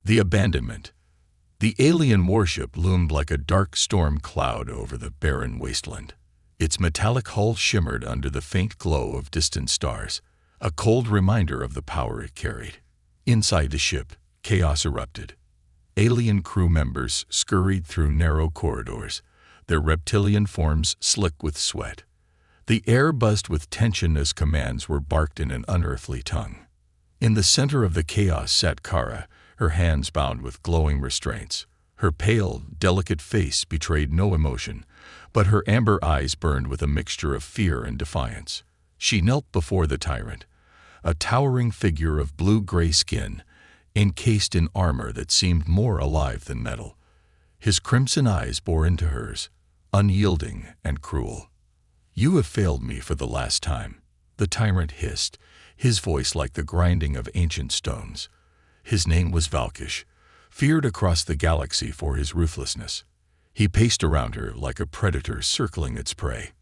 The abandonment. The alien warship loomed like a dark storm cloud over the barren wasteland. Its metallic hull shimmered under the faint glow of distant stars, a cold reminder of the power it carried. Inside the ship, chaos erupted. Alien crew members scurried through narrow corridors, their reptilian forms slick with sweat. The air buzzed with tension as commands were barked in an unearthly tongue. In the center of the chaos sat Kara, her hands bound with glowing restraints. Her pale, delicate face betrayed no emotion, but her amber eyes burned with a mixture of fear and defiance. She knelt before the Tyrant, a towering figure of blue-gray skin, encased in armor that seemed more alive than metal. His crimson eyes bore into hers, unyielding and cruel. "You have failed me for the last time," the Tyrant hissed, his voice like the grinding of ancient stones. His name was Valkish, feared across the galaxy for his ruthlessness. He paced around her like a predator circling its prey.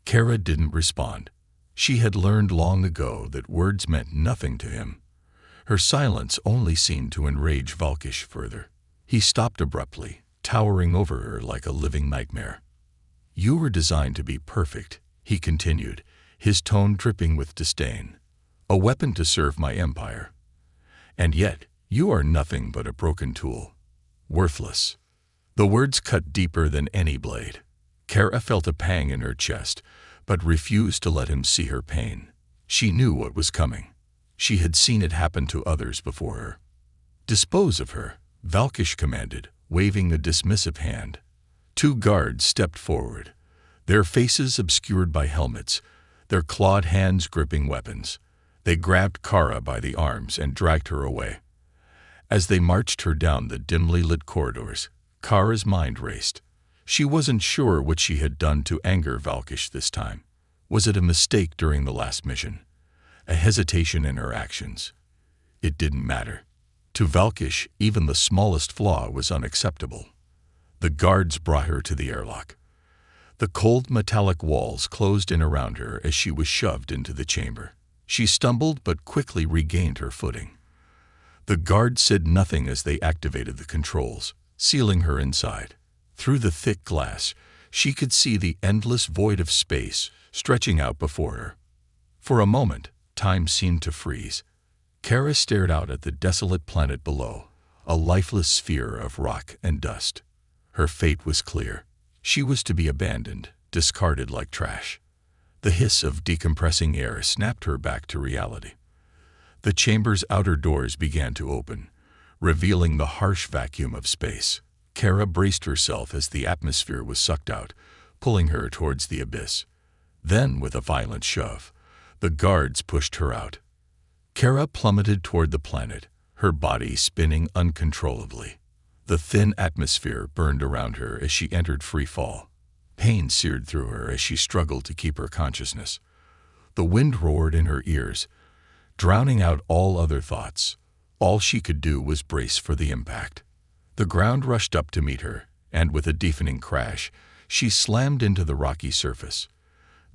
Kara didn't respond. She had learned long ago that words meant nothing to him. Her silence only seemed to enrage Valkish further. He stopped abruptly, towering over her like a living nightmare. "You were designed to be perfect," he continued, his tone dripping with disdain. "A weapon to serve my empire. And yet, you are nothing but a broken tool. Worthless." The words cut deeper than any blade. Kara felt a pang in her chest, but refused to let him see her pain. She knew what was coming. She had seen it happen to others before her. "Dispose of her," Valkish commanded, waving a dismissive hand. Two guards stepped forward, their faces obscured by helmets, their clawed hands gripping weapons. They grabbed Kara by the arms and dragged her away. As they marched her down the dimly lit corridors, Kara's mind raced. She wasn't sure what she had done to anger Valkish this time. Was it a mistake during the last mission? A hesitation in her actions? It didn't matter. To Valkish, even the smallest flaw was unacceptable. The guards brought her to the airlock. The cold metallic walls closed in around her as she was shoved into the chamber. She stumbled but quickly regained her footing. The guards said nothing as they activated the controls, sealing her inside. Through the thick glass, she could see the endless void of space stretching out before her. For a moment, time seemed to freeze. Kara stared out at the desolate planet below, a lifeless sphere of rock and dust. Her fate was clear. She was to be abandoned, discarded like trash. The hiss of decompressing air snapped her back to reality. The chamber's outer doors began to open, revealing the harsh vacuum of space. Kara braced herself as the atmosphere was sucked out, pulling her towards the abyss. Then, with a violent shove, the guards pushed her out. Kara plummeted toward the planet, her body spinning uncontrollably. The thin atmosphere burned around her as she entered free fall. Pain seared through her as she struggled to keep her consciousness. The wind roared in her ears, drowning out all other thoughts. All she could do was brace for the impact. The ground rushed up to meet her, and with a deafening crash, she slammed into the rocky surface.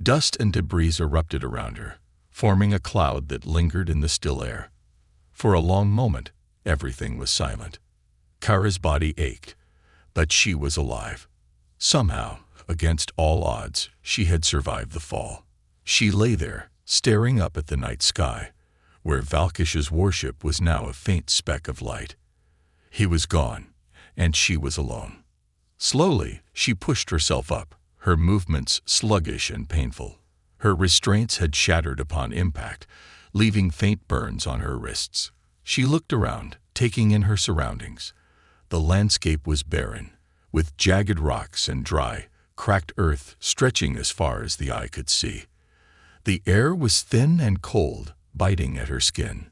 Dust and debris erupted around her, forming a cloud that lingered in the still air. For a long moment, everything was silent. Kara's body ached, but she was alive. Somehow, against all odds, she had survived the fall. She lay there, staring up at the night sky, where Valkish's warship was now a faint speck of light. He was gone, and she was alone. Slowly, she pushed herself up, her movements sluggish and painful. Her restraints had shattered upon impact, leaving faint burns on her wrists. She looked around, taking in her surroundings. The landscape was barren, with jagged rocks and dry, cracked earth stretching as far as the eye could see. The air was thin and cold, biting at her skin.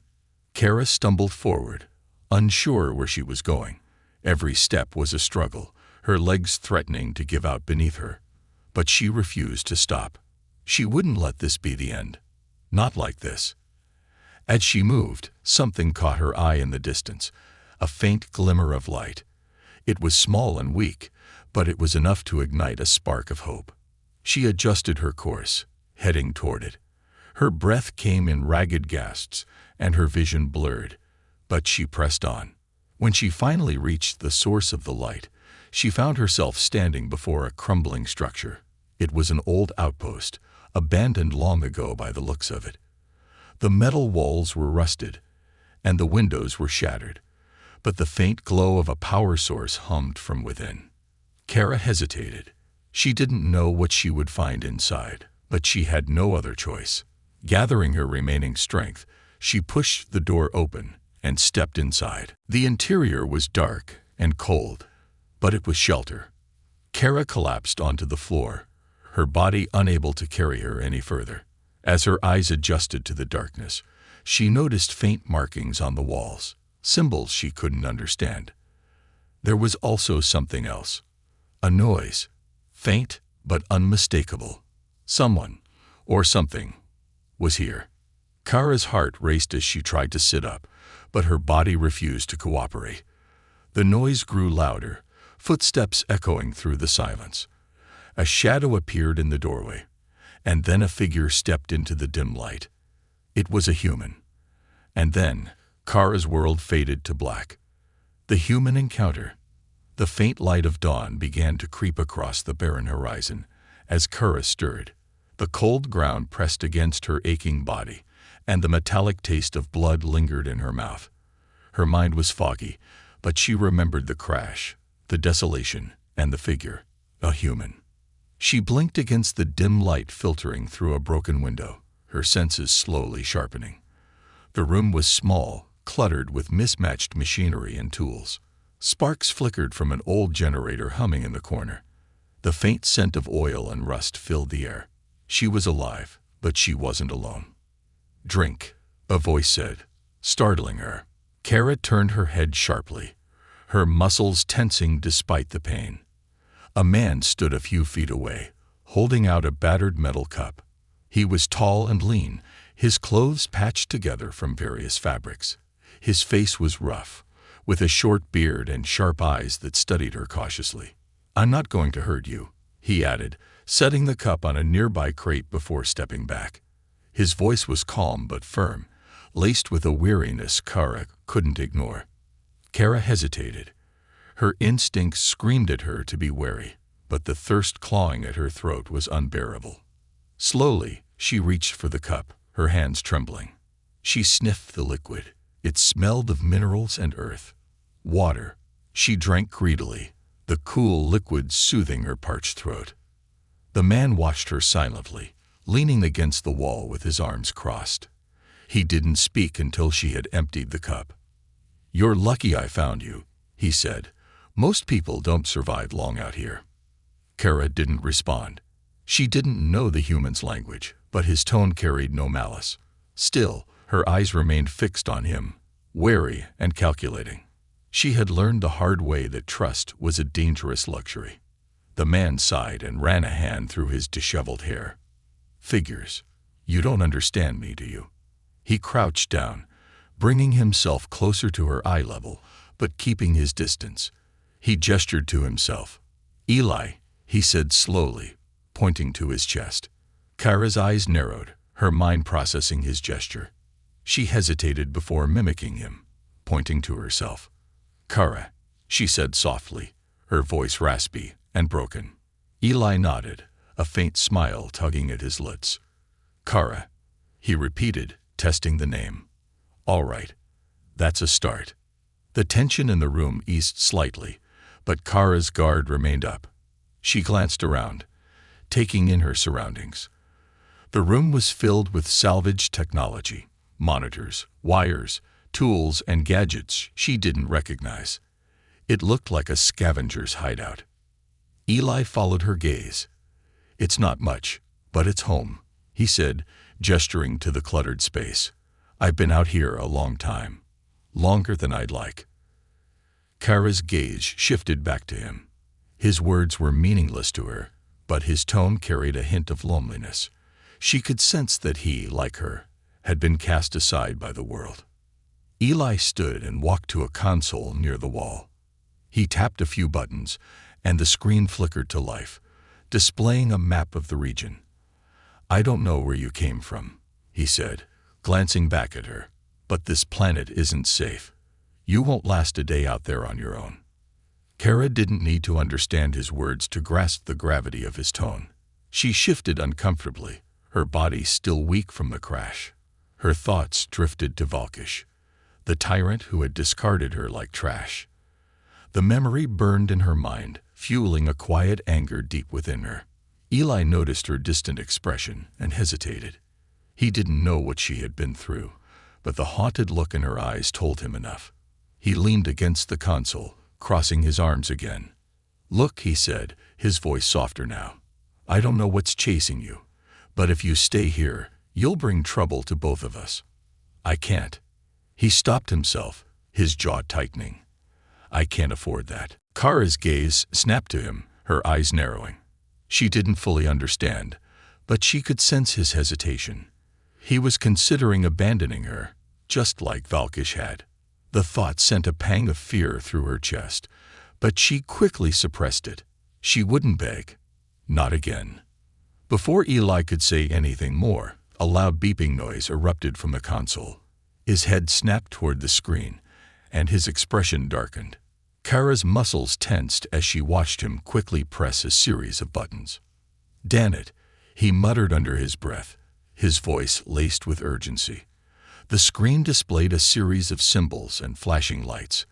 Kara stumbled forward, unsure where she was going. Every step was a struggle, her legs threatening to give out beneath her. But she refused to stop. She wouldn't let this be the end. Not like this. As she moved, something caught her eye in the distance, a faint glimmer of light. It was small and weak, but it was enough to ignite a spark of hope. She adjusted her course, heading toward it. Her breath came in ragged gasps, and her vision blurred, but she pressed on. When she finally reached the source of the light, she found herself standing before a crumbling structure. It was an old outpost, abandoned long ago by the looks of it. The metal walls were rusted, and the windows were shattered, but the faint glow of a power source hummed from within. Kara hesitated. She didn't know what she would find inside, but she had no other choice. Gathering her remaining strength, she pushed the door open and stepped inside. The interior was dark and cold, but it was shelter. Kara collapsed onto the floor, her body unable to carry her any further. As her eyes adjusted to the darkness, she noticed faint markings on the walls, symbols she couldn't understand. There was also something else. A noise, faint but unmistakable. Someone, or something, was here. Kara's heart raced as she tried to sit up, but her body refused to cooperate. The noise grew louder, footsteps echoing through the silence. A shadow appeared in the doorway, and then a figure stepped into the dim light. It was a human. And then, Kara's world faded to black. The human encounter. The faint light of dawn began to creep across the barren horizon as Kara stirred. The cold ground pressed against her aching body, and the metallic taste of blood lingered in her mouth. Her mind was foggy, but she remembered the crash, the desolation, and the figure, a human. She blinked against the dim light filtering through a broken window, her senses slowly sharpening. The room was small, cluttered with mismatched machinery and tools. Sparks flickered from an old generator humming in the corner. The faint scent of oil and rust filled the air. She was alive, but she wasn't alone. "Drink," a voice said, startling her. Kara turned her head sharply, her muscles tensing despite the pain. A man stood a few feet away, holding out a battered metal cup. He was tall and lean, his clothes patched together from various fabrics. His face was rough, with a short beard and sharp eyes that studied her cautiously. "I'm not going to hurt you," he added, setting the cup on a nearby crate before stepping back. His voice was calm but firm, laced with a weariness Kara couldn't ignore. Kara hesitated. Her instincts screamed at her to be wary, but the thirst clawing at her throat was unbearable. Slowly, she reached for the cup, her hands trembling. She sniffed the liquid. It smelled of minerals and earth. Water. She drank greedily, the cool liquid soothing her parched throat. The man watched her silently, leaning against the wall with his arms crossed. He didn't speak until she had emptied the cup. "You're lucky I found you," he said. "Most people don't survive long out here." Kara didn't respond. She didn't know the human's language, but his tone carried no malice. Still, her eyes remained fixed on him, wary and calculating. She had learned the hard way that trust was a dangerous luxury. The man sighed and ran a hand through his disheveled hair. "Figures. You don't understand me, do you?" He crouched down, bringing himself closer to her eye level, but keeping his distance. He gestured to himself. "Eli," he said slowly, pointing to his chest. Kara's eyes narrowed, her mind processing his gesture. She hesitated before mimicking him, pointing to herself. "Kara," she said softly, her voice raspy and broken. Eli nodded, a faint smile tugging at his lips. "Kara," he repeated, testing the name. "All right. That's a start." The tension in the room eased slightly, but Kara's guard remained up. She glanced around, taking in her surroundings. The room was filled with salvaged technology, monitors, wires, tools, and gadgets she didn't recognize. It looked like a scavenger's hideout. Eli followed her gaze. "It's not much, but it's home," he said, gesturing to the cluttered space. "I've been out here a long time. Longer than I'd like." Kara's gaze shifted back to him. His words were meaningless to her, but his tone carried a hint of loneliness. She could sense that he, like her, had been cast aside by the world. Eli stood and walked to a console near the wall. He tapped a few buttons, and the screen flickered to life, displaying a map of the region. "I don't know where you came from," he said, glancing back at her, "but this planet isn't safe. You won't last a day out there on your own." Kara didn't need to understand his words to grasp the gravity of his tone. She shifted uncomfortably, her body still weak from the crash. Her thoughts drifted to Valkish, the tyrant who had discarded her like trash. The memory burned in her mind, fueling a quiet anger deep within her. Eli noticed her distant expression and hesitated. He didn't know what she had been through, but the haunted look in her eyes told him enough. He leaned against the console, crossing his arms again. "Look," he said, his voice softer now. "I don't know what's chasing you, but if you stay here, you'll bring trouble to both of us. I can't." He stopped himself, his jaw tightening. "I can't afford that." Kara's gaze snapped to him, her eyes narrowing. She didn't fully understand, but she could sense his hesitation. He was considering abandoning her, just like Valkish had. The thought sent a pang of fear through her chest, but she quickly suppressed it. She wouldn't beg. Not again. Before Eli could say anything more, a loud beeping noise erupted from the console. His head snapped toward the screen, and his expression darkened. Kara's muscles tensed as she watched him quickly press a series of buttons. "Damn it," he muttered under his breath, his voice laced with urgency. The screen displayed a series of symbols and flashing lights.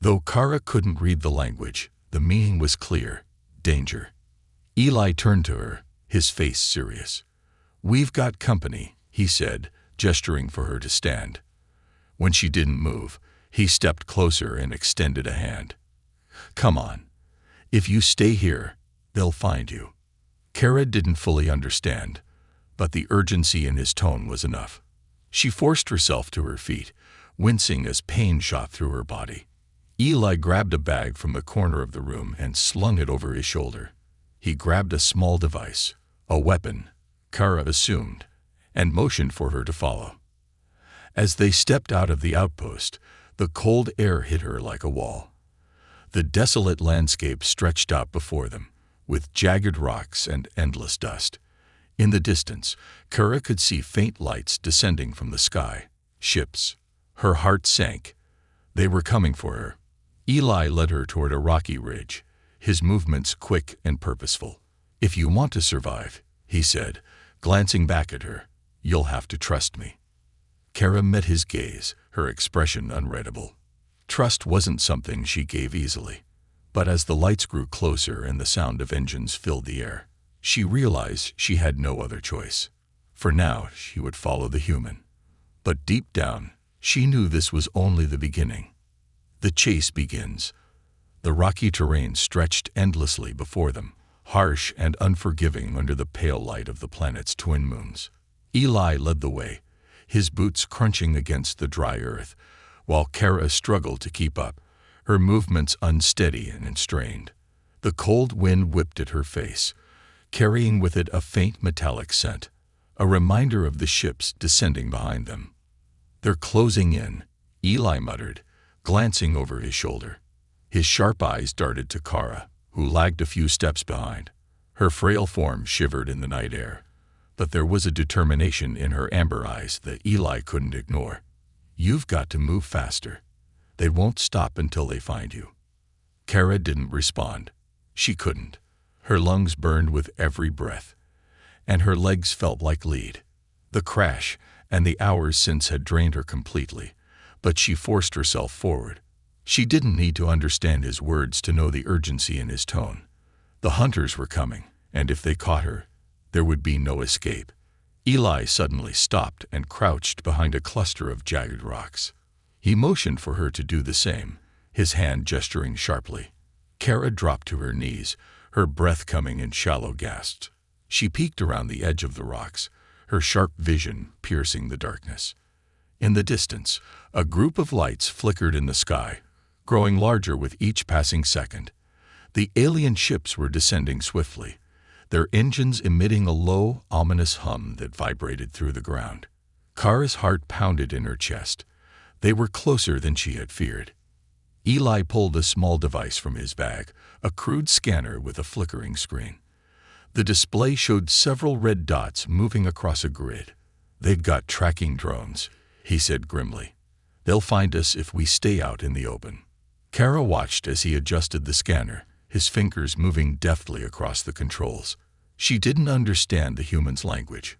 Though Kara couldn't read the language, the meaning was clear: danger. Eli turned to her, his face serious. "We've got company," he said, gesturing for her to stand. When she didn't move, he stepped closer and extended a hand. "Come on. If you stay here, they'll find you." Kara didn't fully understand, but the urgency in his tone was enough. She forced herself to her feet, wincing as pain shot through her body. Eli grabbed a bag from the corner of the room and slung it over his shoulder. He grabbed a small device, a weapon, Kara assumed, and motioned for her to follow. As they stepped out of the outpost, the cold air hit her like a wall. The desolate landscape stretched out before them, with jagged rocks and endless dust. In the distance, Kara could see faint lights descending from the sky. Ships. Her heart sank. They were coming for her. Eli led her toward a rocky ridge, his movements quick and purposeful. "If you want to survive," he said, glancing back at her, "you'll have to trust me." Kara met his gaze, her expression unreadable. Trust wasn't something she gave easily. But as the lights grew closer and the sound of engines filled the air, she realized she had no other choice. For now, she would follow the human. But deep down, she knew this was only the beginning. The chase begins. The rocky terrain stretched endlessly before them, harsh and unforgiving under the pale light of the planet's twin moons. Eli led the way, his boots crunching against the dry earth, while Kara struggled to keep up, her movements unsteady and constrained. The cold wind whipped at her face, carrying with it a faint metallic scent, a reminder of the ships descending behind them. "They're closing in," Eli muttered, glancing over his shoulder. His sharp eyes darted to Kara, who lagged a few steps behind. Her frail form shivered in the night air, but there was a determination in her amber eyes that Eli couldn't ignore. "You've got to move faster. They won't stop until they find you." Kara didn't respond. She couldn't. Her lungs burned with every breath, and her legs felt like lead. The crash and the hours since had drained her completely, but she forced herself forward. She didn't need to understand his words to know the urgency in his tone. The hunters were coming, and if they caught her, there would be no escape. Eli suddenly stopped and crouched behind a cluster of jagged rocks. He motioned for her to do the same, his hand gesturing sharply. Kara dropped to her knees, her breath coming in shallow gasps. She peeked around the edge of the rocks, her sharp vision piercing the darkness. In the distance, a group of lights flickered in the sky, growing larger with each passing second. The alien ships were descending swiftly, their engines emitting a low, ominous hum that vibrated through the ground. Kara's heart pounded in her chest. They were closer than she had feared. Eli pulled a small device from his bag, a crude scanner with a flickering screen. The display showed several red dots moving across a grid. "They've got tracking drones," he said grimly. They'll find us if we stay out in the open. Kara watched as he adjusted the scanner, his fingers moving deftly across the controls. She didn't understand the human's language,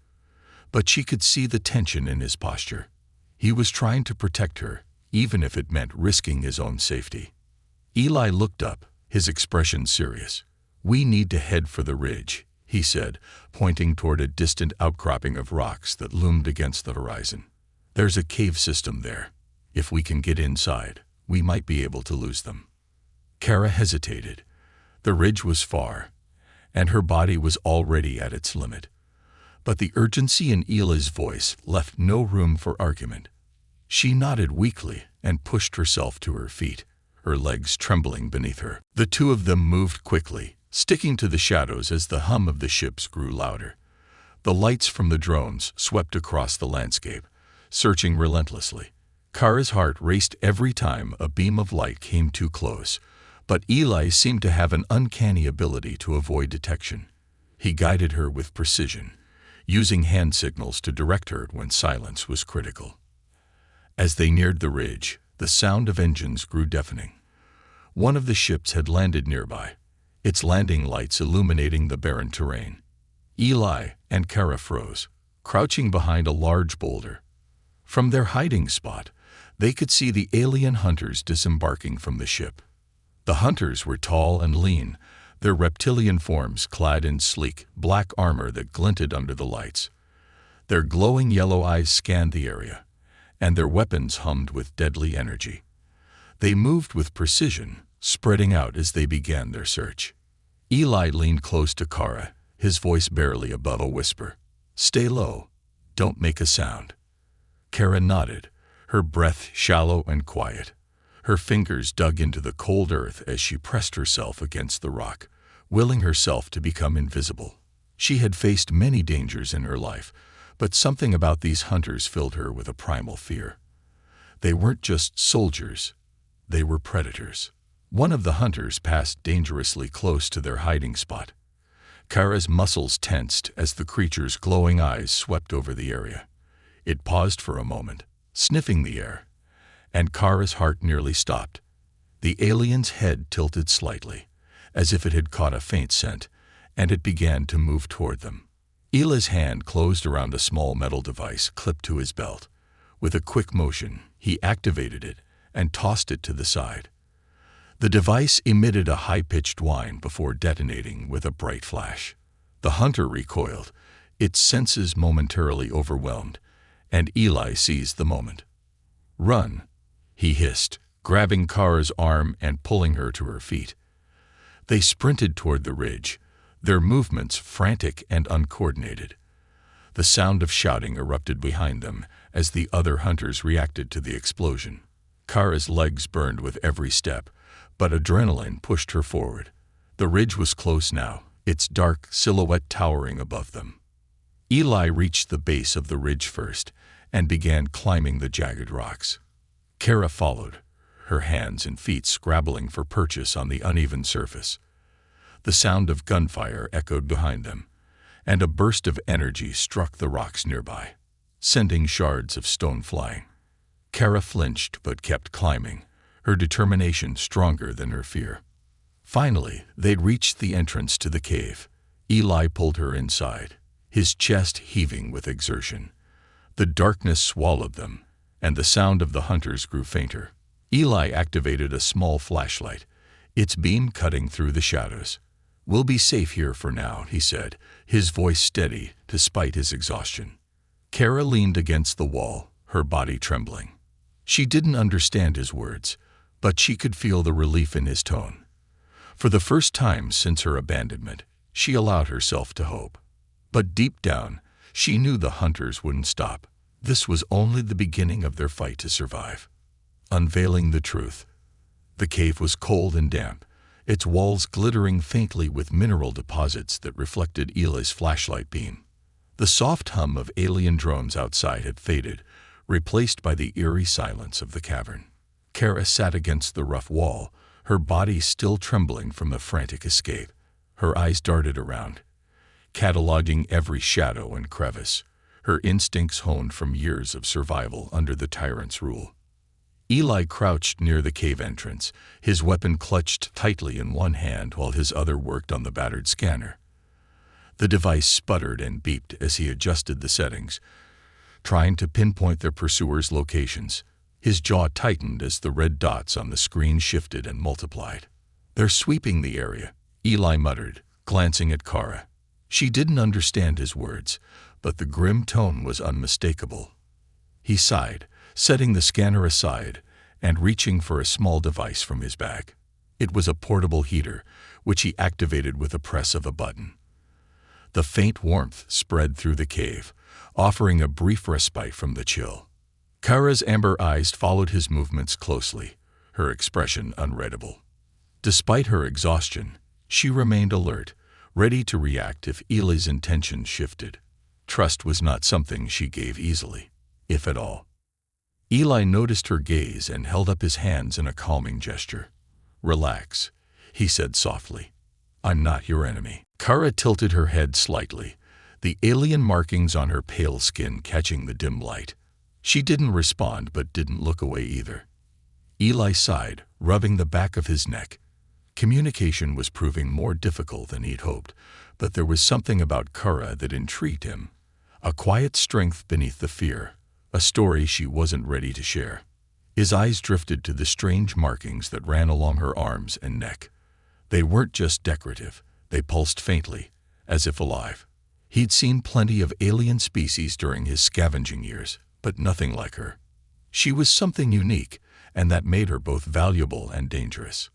but she could see the tension in his posture. He was trying to protect her, even if it meant risking his own safety. Eli looked up, his expression serious. "We need to head for the ridge," he said, pointing toward a distant outcropping of rocks that loomed against the horizon. "There's a cave system there. If we can get inside, we might be able to lose them." Kara hesitated. The ridge was far, and her body was already at its limit. But the urgency in Eli's voice left no room for argument. She nodded weakly and pushed herself to her feet, her legs trembling beneath her. The two of them moved quickly, sticking to the shadows as the hum of the ships grew louder. The lights from the drones swept across the landscape, searching relentlessly. Kara's heart raced every time a beam of light came too close, but Eli seemed to have an uncanny ability to avoid detection. He guided her with precision, using hand signals to direct her when silence was critical. As they neared the ridge, the sound of engines grew deafening. One of the ships had landed nearby, its landing lights illuminating the barren terrain. Eli and Kara froze, crouching behind a large boulder. From their hiding spot, they could see the alien hunters disembarking from the ship. The hunters were tall and lean, their reptilian forms clad in sleek, black armor that glinted under the lights. Their glowing yellow eyes scanned the area, and their weapons hummed with deadly energy. They moved with precision, spreading out as they began their search. Eli leaned close to Kara, his voice barely above a whisper. "Stay low. Don't make a sound." Kara nodded, her breath shallow and quiet. Her fingers dug into the cold earth as she pressed herself against the rock, willing herself to become invisible. She had faced many dangers in her life, but something about these hunters filled her with a primal fear. They weren't just soldiers, they were predators. One of the hunters passed dangerously close to their hiding spot. Kara's muscles tensed as the creature's glowing eyes swept over the area. It paused for a moment, sniffing the air, and Kara's heart nearly stopped. The alien's head tilted slightly, as if it had caught a faint scent, and it began to move toward them. Eli's hand closed around a small metal device clipped to his belt. With a quick motion, he activated it and tossed it to the side. The device emitted a high-pitched whine before detonating with a bright flash. The hunter recoiled, its senses momentarily overwhelmed, and Eli seized the moment. "Run," he hissed, grabbing Kara's arm and pulling her to her feet. They sprinted toward the ridge, their movements frantic and uncoordinated. The sound of shouting erupted behind them as the other hunters reacted to the explosion. Kara's legs burned with every step, but adrenaline pushed her forward. The ridge was close now, its dark silhouette towering above them. Eli reached the base of the ridge first and began climbing the jagged rocks. Kara followed, her hands and feet scrabbling for purchase on the uneven surface. The sound of gunfire echoed behind them, and a burst of energy struck the rocks nearby, sending shards of stone flying. Kara flinched but kept climbing, her determination stronger than her fear. Finally, they'd reached the entrance to the cave. Eli pulled her inside, his chest heaving with exertion. The darkness swallowed them, and the sound of the hunters grew fainter. Eli activated a small flashlight, its beam cutting through the shadows. "We'll be safe here for now," he said, his voice steady despite his exhaustion. Kara leaned against the wall, her body trembling. She didn't understand his words, but she could feel the relief in his tone. For the first time since her abandonment, she allowed herself to hope. But deep down, she knew the hunters wouldn't stop. This was only the beginning of their fight to survive. Unveiling the truth. The cave was cold and damp, its walls glittering faintly with mineral deposits that reflected Eli's flashlight beam. The soft hum of alien drones outside had faded, replaced by the eerie silence of the cavern. Kara sat against the rough wall, her body still trembling from the frantic escape. Her eyes darted around, cataloging every shadow and crevice, her instincts honed from years of survival under the Tyrant's rule. Eli crouched near the cave entrance, his weapon clutched tightly in one hand while his other worked on the battered scanner. The device sputtered and beeped as he adjusted the settings, trying to pinpoint their pursuers' locations. His jaw tightened as the red dots on the screen shifted and multiplied. "They're sweeping the area," Eli muttered, glancing at Kara. She didn't understand his words, but the grim tone was unmistakable. He sighed, setting the scanner aside and reaching for a small device from his bag. It was a portable heater, which he activated with a press of a button. The faint warmth spread through the cave, offering a brief respite from the chill. Kara's amber eyes followed his movements closely, her expression unreadable. Despite her exhaustion, she remained alert, ready to react if Eli's intentions shifted. Trust was not something she gave easily, if at all. Eli noticed her gaze and held up his hands in a calming gesture. "Relax," he said softly. "I'm not your enemy." Kara tilted her head slightly, the alien markings on her pale skin catching the dim light. She didn't respond but didn't look away either. Eli sighed, rubbing the back of his neck. Communication was proving more difficult than he'd hoped, but there was something about Kara that intrigued him. A quiet strength beneath the fear, a story she wasn't ready to share. His eyes drifted to the strange markings that ran along her arms and neck. They weren't just decorative, they pulsed faintly, as if alive. He'd seen plenty of alien species during his scavenging years, but nothing like her. She was something unique, and that made her both valuable and dangerous.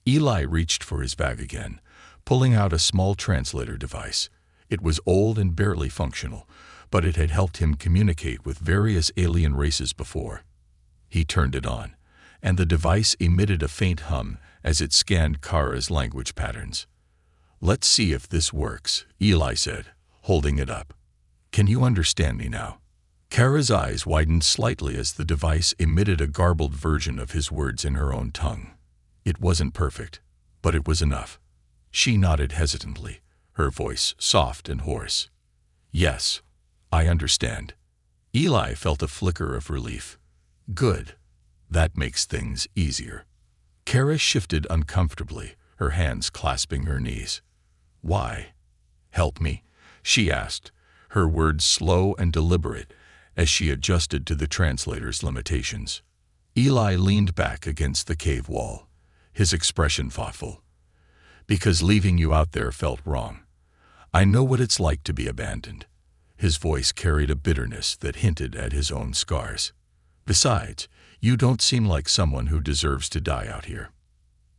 Eli reached for his bag again, pulling out a small translator device. It was old and barely functional, but it had helped him communicate with various alien races before. He turned it on, and the device emitted a faint hum as it scanned Kara's language patterns. "Let's see if this works," Eli said, holding it up. "Can you understand me now?" Kara's eyes widened slightly as the device emitted a garbled version of his words in her own tongue. It wasn't perfect, but it was enough. She nodded hesitantly, her voice soft and hoarse. "Yes, I understand." Eli felt a flicker of relief. "Good. That makes things easier." Kara shifted uncomfortably, her hands clasping her knees. "Why? Help me?" she asked, her words slow and deliberate as she adjusted to the translator's limitations. Eli leaned back against the cave wall, his expression thoughtful. "Because leaving you out there felt wrong. I know what it's like to be abandoned." His voice carried a bitterness that hinted at his own scars. "Besides, you don't seem like someone who deserves to die out here."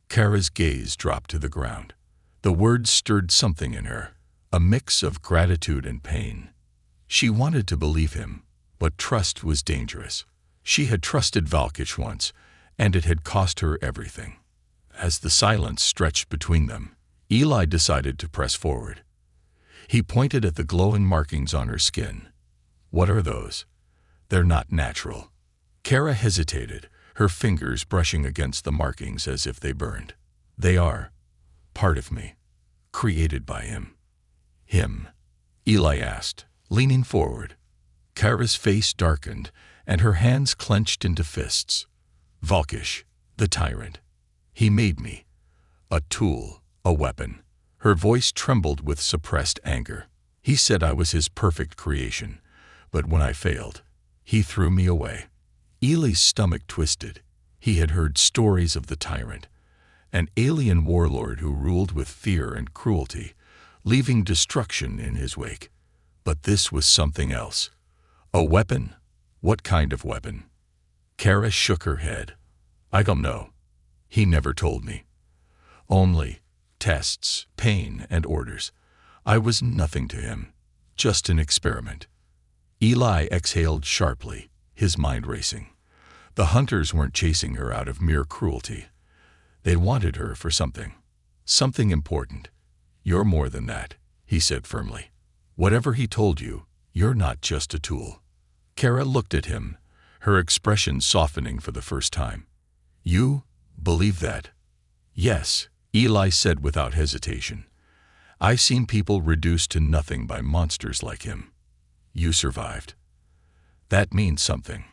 Kara's gaze dropped to the ground. The words stirred something in her, a mix of gratitude and pain. She wanted to believe him, but trust was dangerous. She had trusted Valkish once, and it had cost her everything. As the silence stretched between them, Eli decided to press forward. He pointed at the glowing markings on her skin. "What are those?" "They're not natural." Kara hesitated, her fingers brushing against the markings as if they burned. "They are part of me, created by him." "Him?" Eli asked, leaning forward. Kara's face darkened, and her hands clenched into fists. "Valkish, the Tyrant. He made me. A tool, a weapon." Her voice trembled with suppressed anger. "He said I was his perfect creation, but when I failed, he threw me away." Eli's stomach twisted. He had heard stories of the Tyrant, an alien warlord who ruled with fear and cruelty, leaving destruction in his wake. But this was something else. A weapon? What kind of weapon? Kara shook her head. "I don't know. He never told me. Only tests, pain, and orders. I was nothing to him, just an experiment." Eli exhaled sharply, his mind racing. The hunters weren't chasing her out of mere cruelty. They wanted her for something important. "You're more than that," he said firmly. "Whatever he told you, you're not just a tool." Kara looked at him, her expression softening for the first time. "You believe that?" "Yes," Eli said without hesitation. "I've seen people reduced to nothing by monsters like him. You survived. That means something."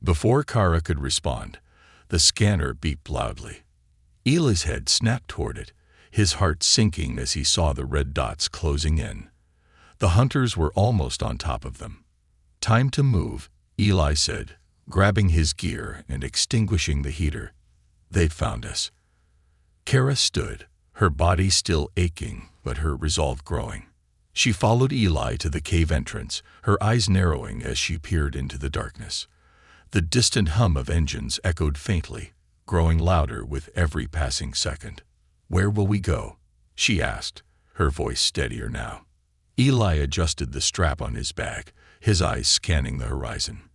Before Kara could respond, The scanner beeped loudly. Eli's head snapped toward it, his heart sinking as he saw the red dots closing in. The hunters were almost on top of them. "Time to move," Eli said, grabbing his gear and extinguishing the heater. "They've found us." Kara stood, her body still aching, but her resolve growing. She followed Eli to the cave entrance, her eyes narrowing as she peered into the darkness. The distant hum of engines echoed faintly, growing louder with every passing second. "Where will we go?" she asked, her voice steadier now. Eli adjusted the strap on his bag, his eyes scanning the horizon.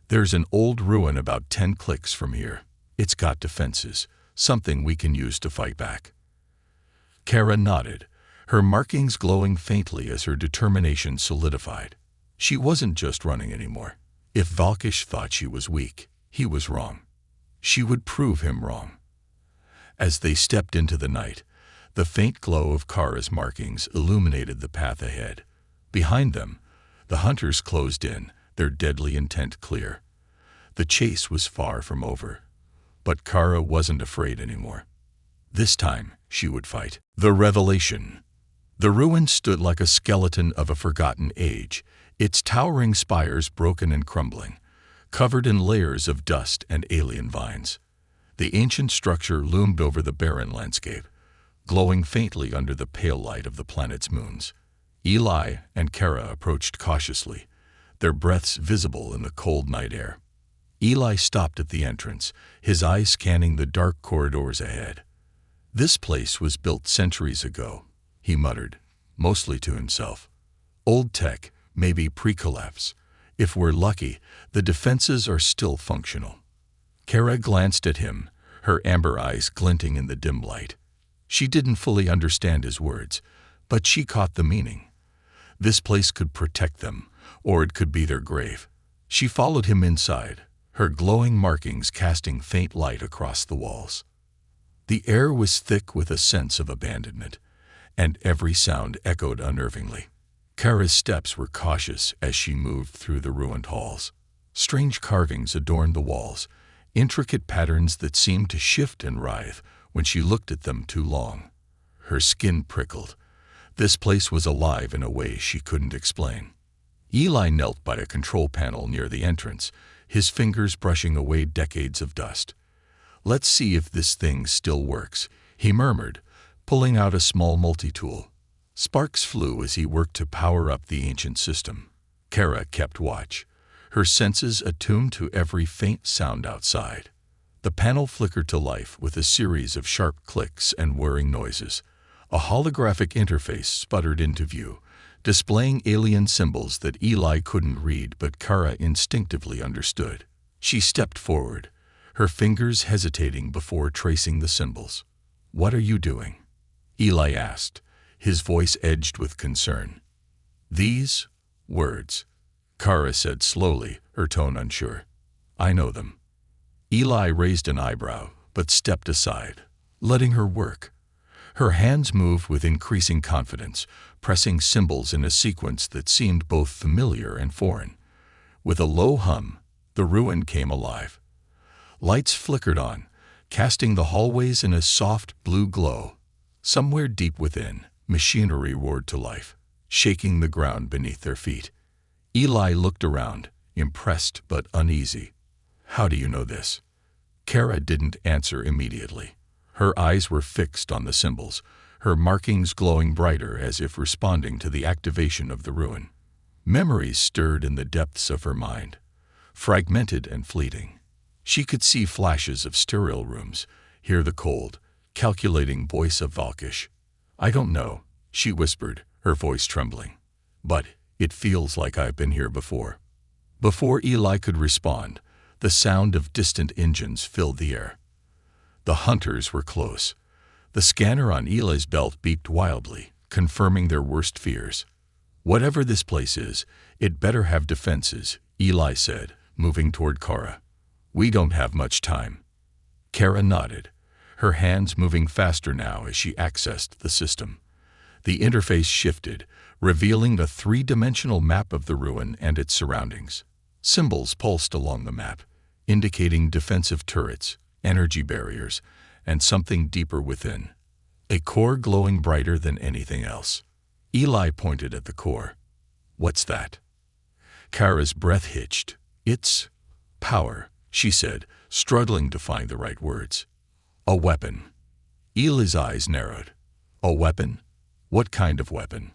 "There's an old ruin about 10 clicks from here. It's got defenses, something we can use to fight back." Kara nodded, her markings glowing faintly as her determination solidified. She wasn't just running anymore. If Valkish thought she was weak, he was wrong. She would prove him wrong. As they stepped into the night, the faint glow of Kara's markings illuminated the path ahead. Behind them, the hunters closed in, their deadly intent clear. The chase was far from over, but Kara wasn't afraid anymore. This time, she would fight. The revelation. The ruin stood like a skeleton of a forgotten age, its towering spires broken and crumbling, covered in layers of dust and alien vines. The ancient structure loomed over the barren landscape, glowing faintly under the pale light of the planet's moons. Eli and Kara approached cautiously, their breaths visible in the cold night air. Eli stopped at the entrance, his eyes scanning the dark corridors ahead. "This place was built centuries ago," he muttered, mostly to himself. "Old tech, maybe pre-collapse. If we're lucky, the defenses are still functional." Kara glanced at him, her amber eyes glinting in the dim light. She didn't fully understand his words, but she caught the meaning. This place could protect them, or it could be their grave. She followed him inside, her glowing markings casting faint light across the walls. The air was thick with a sense of abandonment, and every sound echoed unnervingly. Kara's steps were cautious as she moved through the ruined halls. Strange carvings adorned the walls, intricate patterns that seemed to shift and writhe when she looked at them too long. Her skin prickled. This place was alive in a way she couldn't explain. Eli knelt by a control panel near the entrance, his fingers brushing away decades of dust. "Let's see if this thing still works," he murmured, pulling out a small multi-tool. Sparks flew as he worked to power up the ancient system. Kara kept watch, her senses attuned to every faint sound outside. The panel flickered to life with a series of sharp clicks and whirring noises. A holographic interface sputtered into view, displaying alien symbols that Eli couldn't read but Kara instinctively understood. She stepped forward, her fingers hesitating before tracing the symbols. "What are you doing?" Eli asked, his voice edged with concern. "These words," Kara said slowly, her tone unsure. "I know them." Eli raised an eyebrow, but stepped aside, letting her work. Her hands moved with increasing confidence, pressing symbols in a sequence that seemed both familiar and foreign. With a low hum, the ruin came alive. Lights flickered on, casting the hallways in a soft blue glow. Somewhere deep within, machinery roared to life, shaking the ground beneath their feet. Eli looked around, impressed but uneasy. "How do you know this?" Kara didn't answer immediately. Her eyes were fixed on the symbols, her markings glowing brighter as if responding to the activation of the ruin. Memories stirred in the depths of her mind, fragmented and fleeting. She could see flashes of sterile rooms, hear the cold, calculating voice of Valkish. "I don't know," she whispered, her voice trembling. "But it feels like I've been here before." Before Eli could respond, the sound of distant engines filled the air. The hunters were close. The scanner on Eli's belt beeped wildly, confirming their worst fears. "Whatever this place is, it better have defenses," Eli said, moving toward Kara. "We don't have much time." Kara nodded, her hands moving faster now as she accessed the system. The interface shifted, revealing a three-dimensional map of the ruin and its surroundings. Symbols pulsed along the map, indicating defensive turrets, energy barriers, and something deeper within. A core glowing brighter than anything else. Eli pointed at the core. "What's that?" Kara's breath hitched. "It's power," she said, struggling to find the right words. "A weapon." Eli's eyes narrowed. "A weapon? What kind of weapon?"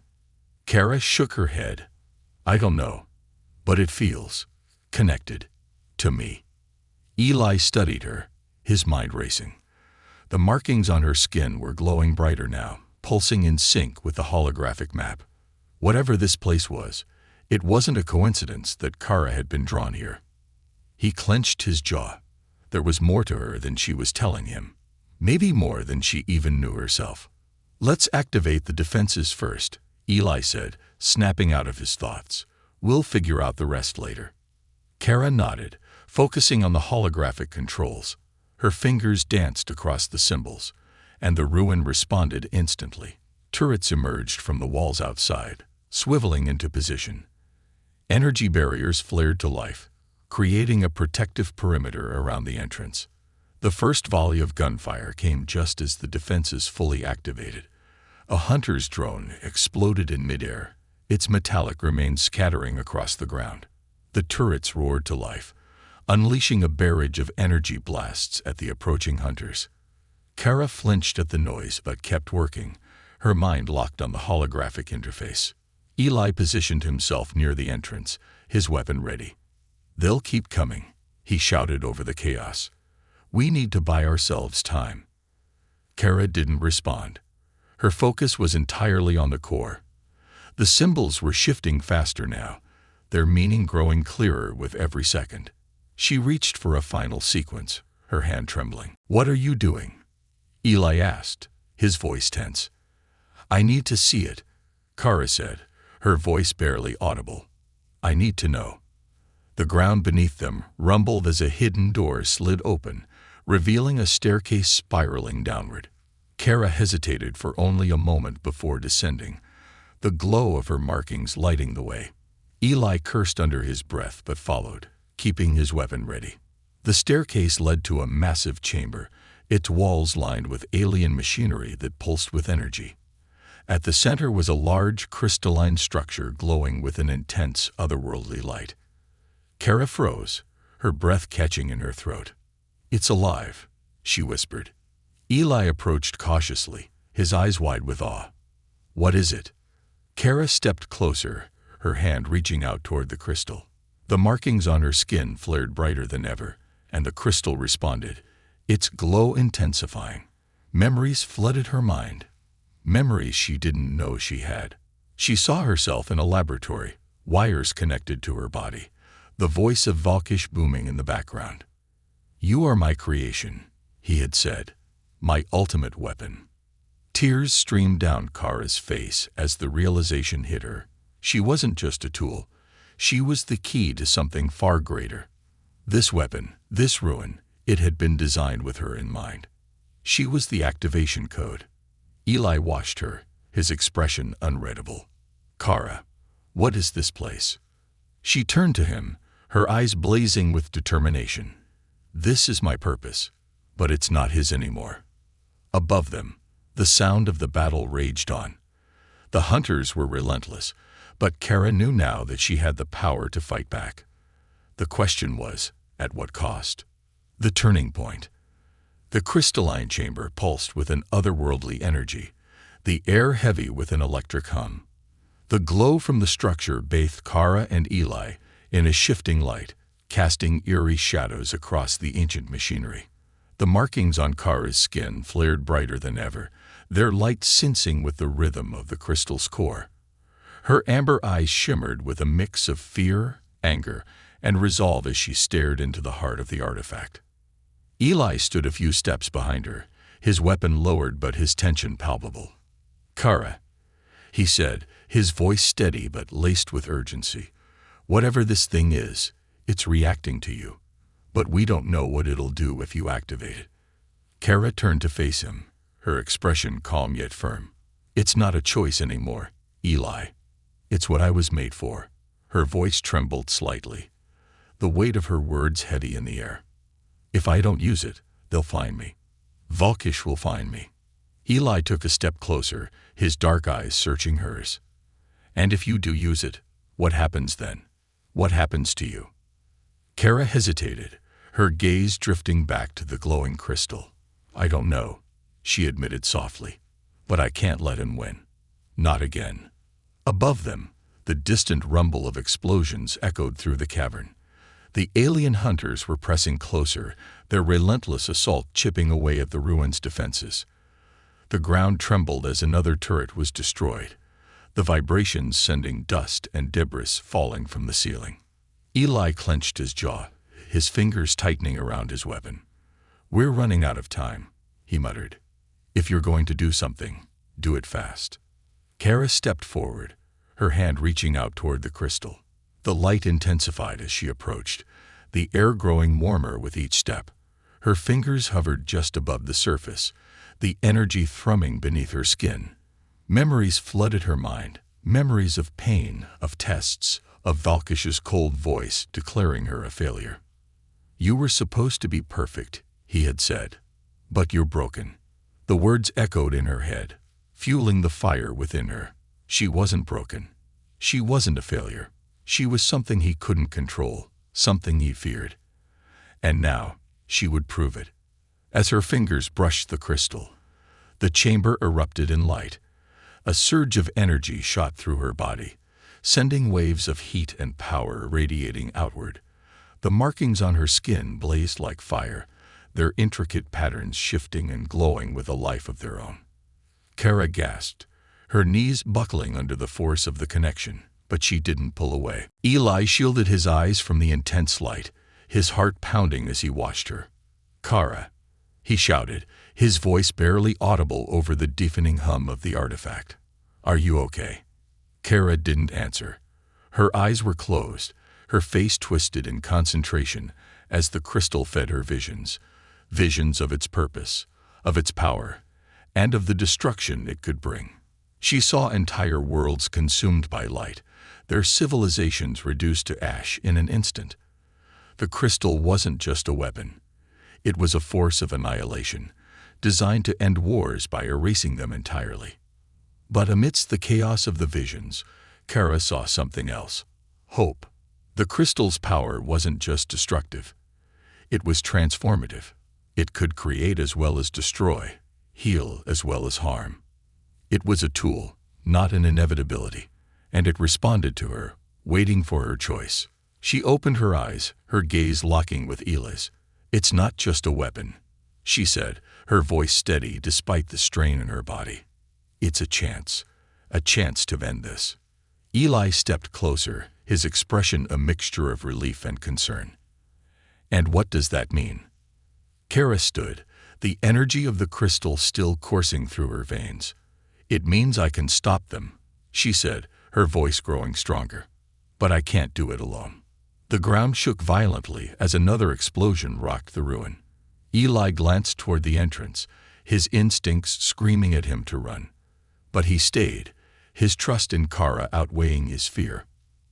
Kara shook her head. "I don't know, but it feels connected to me." Eli studied her, his mind racing. The markings on her skin were glowing brighter now, pulsing in sync with the holographic map. Whatever this place was, it wasn't a coincidence that Kara had been drawn here. He clenched his jaw. There was more to her than she was telling him. Maybe more than she even knew herself. "Let's activate the defenses first," Eli said, snapping out of his thoughts. "We'll figure out the rest later." Kara nodded, focusing on the holographic controls. Her fingers danced across the symbols, and the ruin responded instantly. Turrets emerged from the walls outside, swiveling into position. Energy barriers flared to life, creating a protective perimeter around the entrance. The first volley of gunfire came just as the defenses fully activated. A hunter's drone exploded in midair, its metallic remains scattering across the ground. The turrets roared to life, unleashing a barrage of energy blasts at the approaching hunters. Kara flinched at the noise but kept working, her mind locked on the holographic interface. Eli positioned himself near the entrance, his weapon ready. "They'll keep coming," he shouted over the chaos. "We need to buy ourselves time." Kara didn't respond. Her focus was entirely on the core. The symbols were shifting faster now, their meaning growing clearer with every second. She reached for a final sequence, her hand trembling. "What are you doing?" Eli asked, his voice tense. "I need to see it," Kara said, her voice barely audible. "I need to know." The ground beneath them rumbled as a hidden door slid open, revealing a staircase spiraling downward. Kara hesitated for only a moment before descending, the glow of her markings lighting the way. Eli cursed under his breath but followed, keeping his weapon ready. The staircase led to a massive chamber, its walls lined with alien machinery that pulsed with energy. At the center was a large crystalline structure glowing with an intense, otherworldly light. Kara froze, her breath catching in her throat. "It's alive," she whispered. Eli approached cautiously, his eyes wide with awe. "What is it?" Kara stepped closer, her hand reaching out toward the crystal. The markings on her skin flared brighter than ever, and the crystal responded, its glow intensifying. Memories flooded her mind. Memories she didn't know she had. She saw herself in a laboratory, wires connected to her body, the voice of Valkish booming in the background. "You are my creation," he had said, "my ultimate weapon." Tears streamed down Kara's face as the realization hit her. She wasn't just a tool. She was the key to something far greater. This weapon, this ruin, it had been designed with her in mind. She was the activation code. Eli watched her, his expression unreadable. "Kara, what is this place?" She turned to him, her eyes blazing with determination. "This is my purpose, but it's not his anymore." Above them, the sound of the battle raged on. The hunters were relentless, but Kara knew now that she had the power to fight back. The question was, at what cost? The turning point. The crystalline chamber pulsed with an otherworldly energy, the air heavy with an electric hum. The glow from the structure bathed Kara and Eli in a shifting light, casting eerie shadows across the ancient machinery. The markings on Kara's skin flared brighter than ever, their light sensing with the rhythm of the crystal's core. Her amber eyes shimmered with a mix of fear, anger, and resolve as she stared into the heart of the artifact. Eli stood a few steps behind her, his weapon lowered but his tension palpable. "Kara," he said, his voice steady but laced with urgency. "Whatever this thing is, it's reacting to you. But we don't know what it'll do if you activate it." Kara turned to face him, her expression calm yet firm. "It's not a choice anymore, Eli. It's what I was made for." Her voice trembled slightly. the weight of her words heavy in the air. If I don't use it, they'll find me. Valkish will find me. Eli took a step closer, his dark eyes searching hers. And if you do use it, what happens then? What happens to you? Kara hesitated, her gaze drifting back to the glowing crystal. I don't know, she admitted softly. But I can't let him win. Not again. Above them, the distant rumble of explosions echoed through the cavern. The alien hunters were pressing closer, their relentless assault chipping away at the ruins' defenses. The ground trembled as another turret was destroyed, the vibrations sending dust and debris falling from the ceiling. Eli clenched his jaw, his fingers tightening around his weapon. We're running out of time, he muttered. If you're going to do something, do it fast. Kara stepped forward, her hand reaching out toward the crystal. The light intensified as she approached, the air growing warmer with each step. Her fingers hovered just above the surface, the energy thrumming beneath her skin. Memories flooded her mind, memories of pain, of tests, of Valkish's cold voice declaring her a failure. You were supposed to be perfect, he had said. But you're broken. The words echoed in her head, fueling the fire within her. She wasn't broken. She wasn't a failure. She was something he couldn't control, something he feared. And now, she would prove it. As her fingers brushed the crystal, the chamber erupted in light. A surge of energy shot through her body, sending waves of heat and power radiating outward. The markings on her skin blazed like fire, their intricate patterns shifting and glowing with a life of their own. Kara gasped, her knees buckling under the force of the connection, but she didn't pull away. Eli shielded his eyes from the intense light, his heart pounding as he watched her. Kara, he shouted, his voice barely audible over the deafening hum of the artifact. Are you okay? Kara didn't answer. Her eyes were closed, her face twisted in concentration as the crystal fed her visions of its purpose, of its power, and of the destruction it could bring. She saw entire worlds consumed by light, their civilizations reduced to ash in an instant. The crystal wasn't just a weapon. It was a force of annihilation, designed to end wars by erasing them entirely. But amidst the chaos of the visions, Kara saw something else. Hope. The crystal's power wasn't just destructive. It was transformative. It could create as well as destroy, heal as well as harm. It was a tool, not an inevitability, and it responded to her, waiting for her choice. She opened her eyes, her gaze locking with Eli's. It's not just a weapon, she said, her voice steady despite the strain in her body. It's a chance to end this. Eli stepped closer, his expression a mixture of relief and concern. And what does that mean? Kara stood, the energy of the crystal still coursing through her veins. It means I can stop them, she said, her voice growing stronger. But I can't do it alone. The ground shook violently as another explosion rocked the ruin. Eli glanced toward the entrance, his instincts screaming at him to run. But he stayed, his trust in Kara outweighing his fear.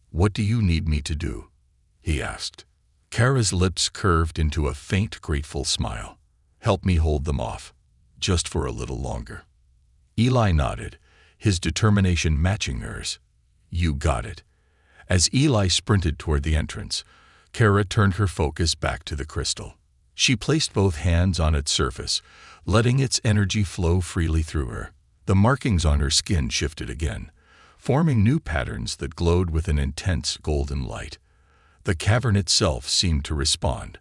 What do you need me to do? He asked. Kara's lips curved into a faint, grateful smile. Help me hold them off, just for a little longer. Eli nodded, his determination matching hers. You got it. As Eli sprinted toward the entrance, Kara turned her focus back to the crystal. She placed both hands on its surface, letting its energy flow freely through her. The markings on her skin shifted again, forming new patterns that glowed with an intense golden light. The cavern itself seemed to respond,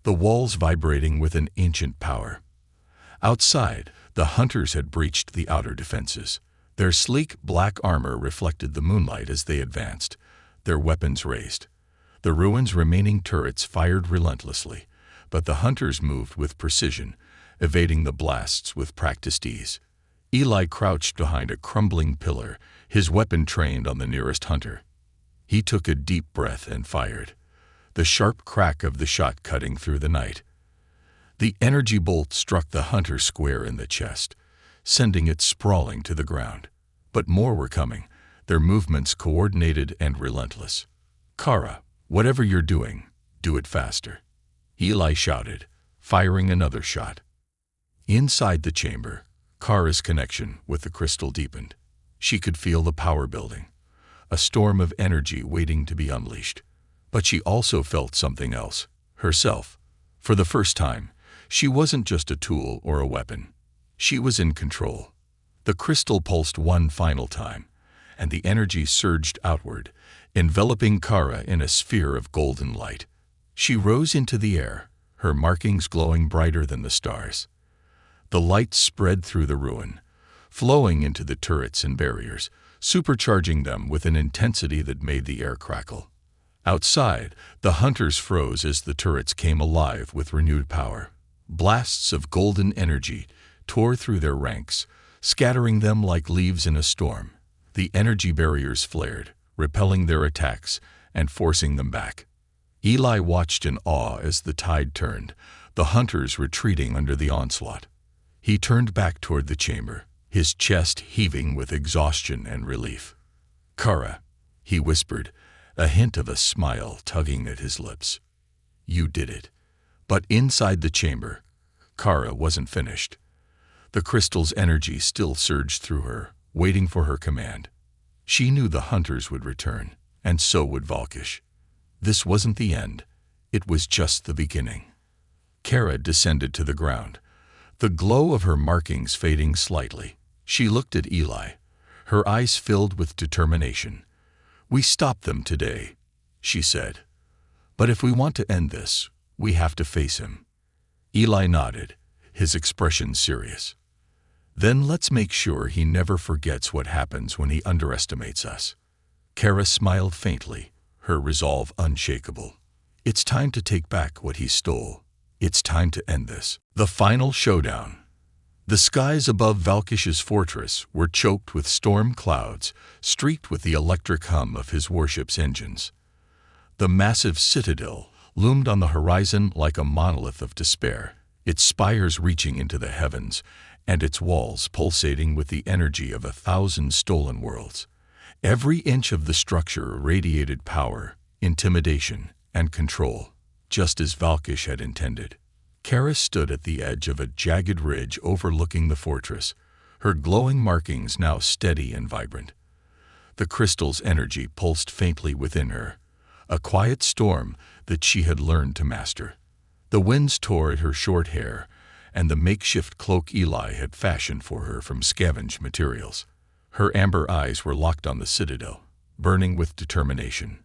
the walls vibrating with an ancient power. Outside, the hunters had breached the outer defenses. Their sleek black armor reflected the moonlight as they advanced, their weapons raised. The ruins' remaining turrets fired relentlessly, but the hunters moved with precision, evading the blasts with practiced ease. Eli crouched behind a crumbling pillar, his weapon trained on the nearest hunter. He took a deep breath and fired, the sharp crack of the shot cutting through the night. The energy bolt struck the hunter square in the chest, sending it sprawling to the ground. But more were coming, their movements coordinated and relentless. Kara, whatever you're doing, Do it faster, Eli shouted, firing another shot. Inside the chamber, Kara's connection with the crystal deepened. She could feel the power building, a storm of energy waiting to be unleashed. But she also felt something else, herself. For the first time, she wasn't just a tool or a weapon. She was in control. The crystal pulsed one final time, and the energy surged outward, enveloping Kara in a sphere of golden light. She rose into the air, her markings glowing brighter than the stars. The light spread through the ruin, flowing into the turrets and barriers, supercharging them with an intensity that made the air crackle. Outside, the hunters froze as the turrets came alive with renewed power. Blasts of golden energy tore through their ranks, scattering them like leaves in a storm. The energy barriers flared, repelling their attacks and forcing them back. Eli watched in awe as the tide turned, the hunters retreating under the onslaught. He turned back toward the chamber, his chest heaving with exhaustion and relief. "Kara," he whispered, a hint of a smile tugging at his lips. "You did it." But inside the chamber, Kara wasn't finished. The crystal's energy still surged through her, waiting for her command. She knew the hunters would return, and so would Valkish. This wasn't the end. It was just the beginning. Kara descended to the ground, the glow of her markings fading slightly. She looked at Eli, her eyes filled with determination. "We stopped them today," she said. "But if we want to end this, we have to face him." Eli nodded, his expression serious. "Then let's make sure he never forgets what happens when he underestimates us." Kara smiled faintly, her resolve unshakable. "It's time to take back what he stole. It's time to end this." The final showdown. The skies above Valkish's fortress were choked with storm clouds, streaked with the electric hum of his warship's engines. The massive citadel loomed on the horizon like a monolith of despair, its spires reaching into the heavens, and its walls pulsating with the energy of 1,000 stolen worlds. Every inch of the structure radiated power, intimidation, and control, just as Valkish had intended. Kara stood at the edge of a jagged ridge overlooking the fortress, her glowing markings now steady and vibrant. The crystal's energy pulsed faintly within her, a quiet storm that she had learned to master. The winds tore at her short hair, and the makeshift cloak Eli had fashioned for her from scavenged materials. Her amber eyes were locked on the citadel, burning with determination.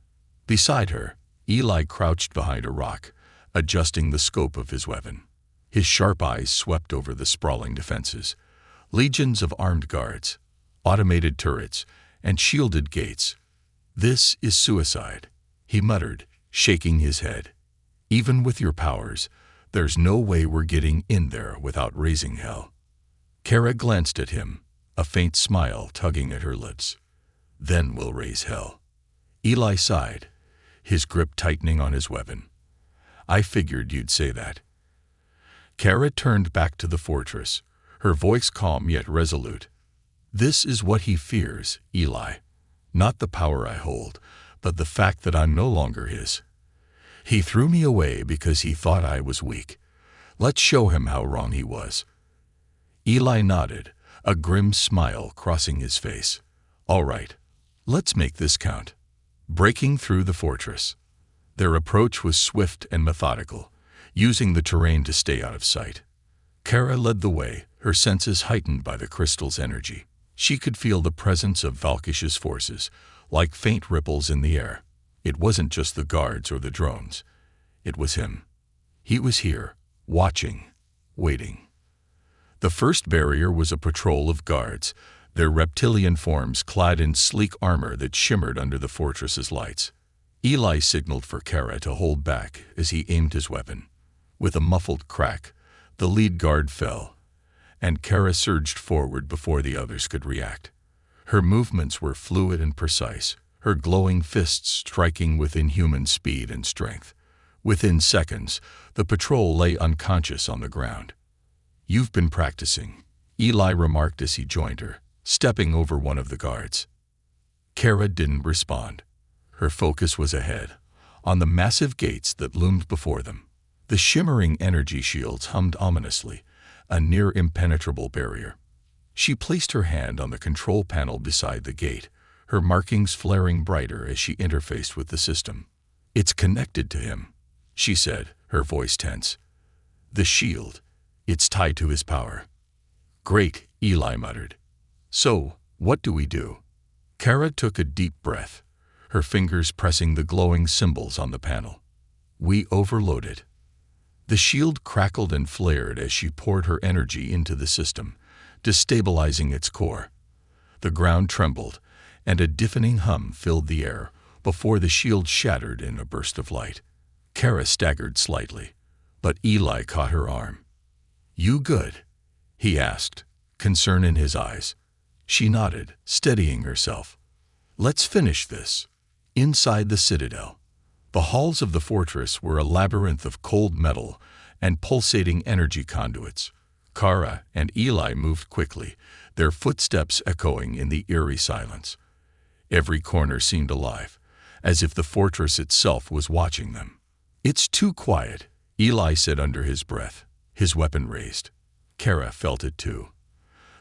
Beside her, Eli crouched behind a rock, adjusting the scope of his weapon. His sharp eyes swept over the sprawling defenses, legions of armed guards, automated turrets, and shielded gates. "This is suicide," he muttered, shaking his head. "Even with your powers, there's no way we're getting in there without raising hell." Kara glanced at him, a faint smile tugging at her lips. "Then we'll raise hell." Eli sighed, his grip tightening on his weapon. "I figured you'd say that." Kara turned back to the fortress, her voice calm yet resolute. "This is what he fears, Eli. Not the power I hold, but the fact that I'm no longer his. He threw me away because he thought I was weak. Let's show him how wrong he was." Eli nodded, a grim smile crossing his face. "All right, let's make this count." Breaking through the fortress. Their approach was swift and methodical, using the terrain to stay out of sight. Kara led the way, her senses heightened by the crystal's energy. She could feel the presence of Valkish's forces, like faint ripples in the air. It wasn't just the guards or the drones. It was him. He was here, watching, waiting. The first barrier was a patrol of guards, their reptilian forms clad in sleek armor that shimmered under the fortress's lights. Eli signaled for Kara to hold back as he aimed his weapon. With a muffled crack, the lead guard fell, and Kara surged forward before the others could react. Her movements were fluid and precise, her glowing fists striking with inhuman speed and strength. Within seconds, the patrol lay unconscious on the ground. "You've been practicing," Eli remarked as he joined her, stepping over one of the guards. Kara didn't respond. Her focus was ahead, on the massive gates that loomed before them. The shimmering energy shields hummed ominously, a near impenetrable barrier. She placed her hand on the control panel beside the gate, her markings flaring brighter as she interfaced with the system. "It's connected to him," she said, her voice tense. "The shield. It's tied to his power." "Great," Eli muttered. "So, what do we do?" Kara took a deep breath, her fingers pressing the glowing symbols on the panel. "We overload it." The shield crackled and flared as she poured her energy into the system, destabilizing its core. The ground trembled, and a deafening hum filled the air before the shield shattered in a burst of light. Kara staggered slightly, but Eli caught her arm. "You good?" he asked, concern in his eyes. She nodded, steadying herself. "Let's finish this." Inside the citadel, the halls of the fortress were a labyrinth of cold metal and pulsating energy conduits. Kara and Eli moved quickly, their footsteps echoing in the eerie silence. Every corner seemed alive, as if the fortress itself was watching them. "It's too quiet," Eli said under his breath, his weapon raised. Kara felt it too.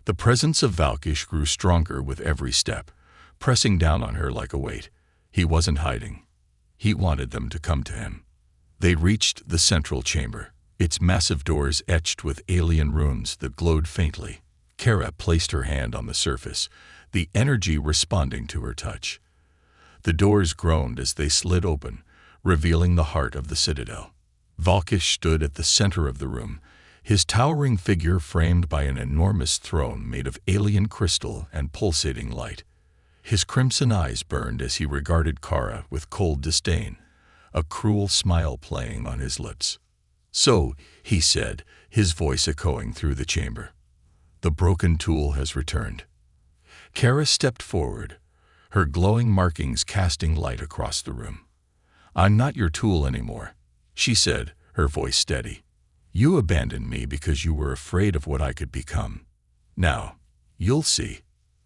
The presence of Valkish grew stronger with every step, pressing down on her like a weight. He wasn't hiding. He wanted them to come to him. They reached the central chamber, its massive doors etched with alien runes that glowed faintly. Kara placed her hand on the surface, the energy responding to her touch. The doors groaned as they slid open, revealing the heart of the citadel. Valkish stood at the center of the room, his towering figure framed by an enormous throne made of alien crystal and pulsating light. His crimson eyes burned as he regarded Kara with cold disdain, a cruel smile playing on his lips. "So," he said, his voice echoing through the chamber, "the broken tool has returned." Kara stepped forward, her glowing markings casting light across the room. "I'm not your tool anymore," she said, her voice steady. "You abandoned me because you were afraid of what I could become. Now, you'll see."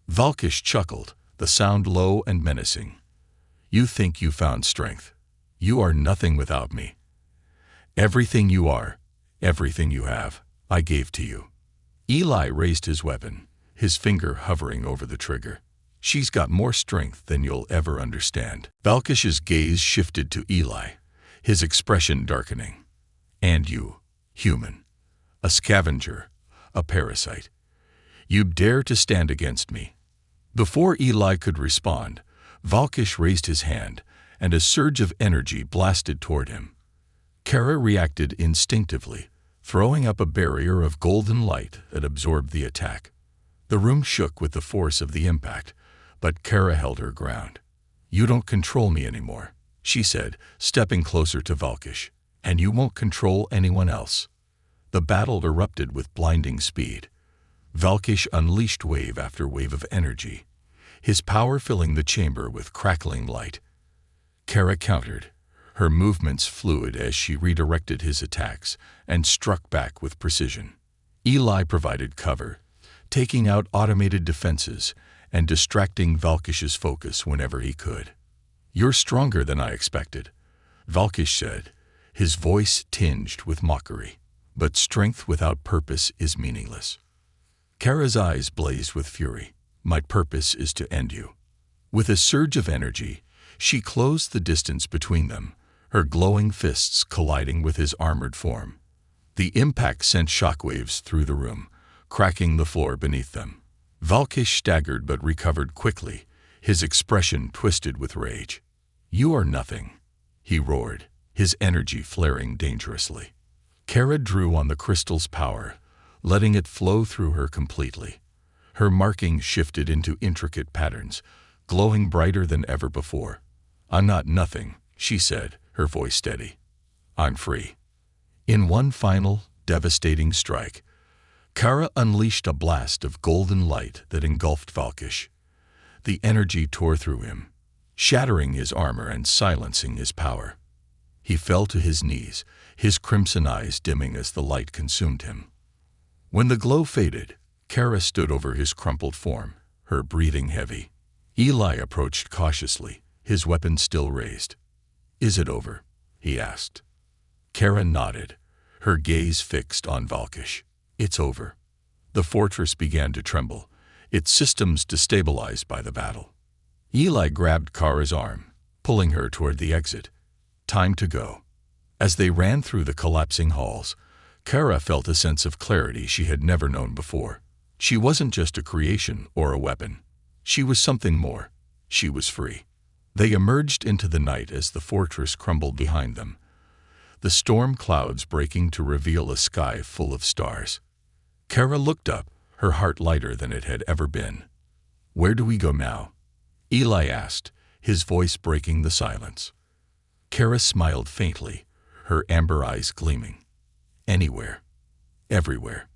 Valkish chuckled, the sound low and menacing. "You think you found strength. You are nothing without me. Everything you are, everything you have, I gave to you." Eli raised his weapon, his finger hovering over the trigger. "She's got more strength than you'll ever understand." Valkish's gaze shifted to Eli, his expression darkening. "And you, human, a scavenger, a parasite. You dare to stand against me." Before Eli could respond, Valkish raised his hand, and a surge of energy blasted toward him. Kara reacted instinctively, throwing up a barrier of golden light that absorbed the attack. The room shook with the force of the impact, but Kara held her ground. "You don't control me anymore," she said, stepping closer to Valkish, "and you won't control anyone else." The battle erupted with blinding speed. Valkish unleashed wave after wave of energy, his power filling the chamber with crackling light. Kara countered, her movements fluid as she redirected his attacks and struck back with precision. Eli provided cover, taking out automated defenses and distracting Valkish's focus whenever he could. "You're stronger than I expected," Valkish said, his voice tinged with mockery. "But strength without purpose is meaningless." Kara's eyes blazed with fury. "My purpose is to end you." With a surge of energy, she closed the distance between them, her glowing fists colliding with his armored form. The impact sent shockwaves through the room, cracking the floor beneath them. Valkish staggered but recovered quickly, his expression twisted with rage. "You are nothing," he roared, his energy flaring dangerously. Kara drew on the crystal's power, letting it flow through her completely. Her markings shifted into intricate patterns, glowing brighter than ever before. "I'm not nothing," she said, her voice steady. "I'm free." In one final, devastating strike, Kara unleashed a blast of golden light that engulfed Valkish. The energy tore through him, shattering his armor and silencing his power. He fell to his knees, his crimson eyes dimming as the light consumed him. When the glow faded, Kara stood over his crumpled form, her breathing heavy. Eli approached cautiously, his weapon still raised. "Is it over?" he asked. Kara nodded, her gaze fixed on Valkish. "It's over." The fortress began to tremble, its systems destabilized by the battle. Eli grabbed Kara's arm, pulling her toward the exit. Time to go. As they ran through the collapsing halls, Kara felt a sense of clarity she had never known before. She wasn't just a creation or a weapon. She was something more. She was free. They emerged into the night as the fortress crumbled behind them, the storm clouds breaking to reveal a sky full of stars. Kara looked up, her heart lighter than it had ever been. "Where do we go now?" Eli asked, his voice breaking the silence. Kara smiled faintly, her amber eyes gleaming. "Anywhere. Everywhere.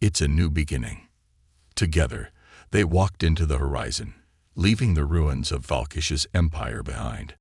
It's a new beginning." Together, they walked into the horizon, leaving the ruins of Valkish's empire behind.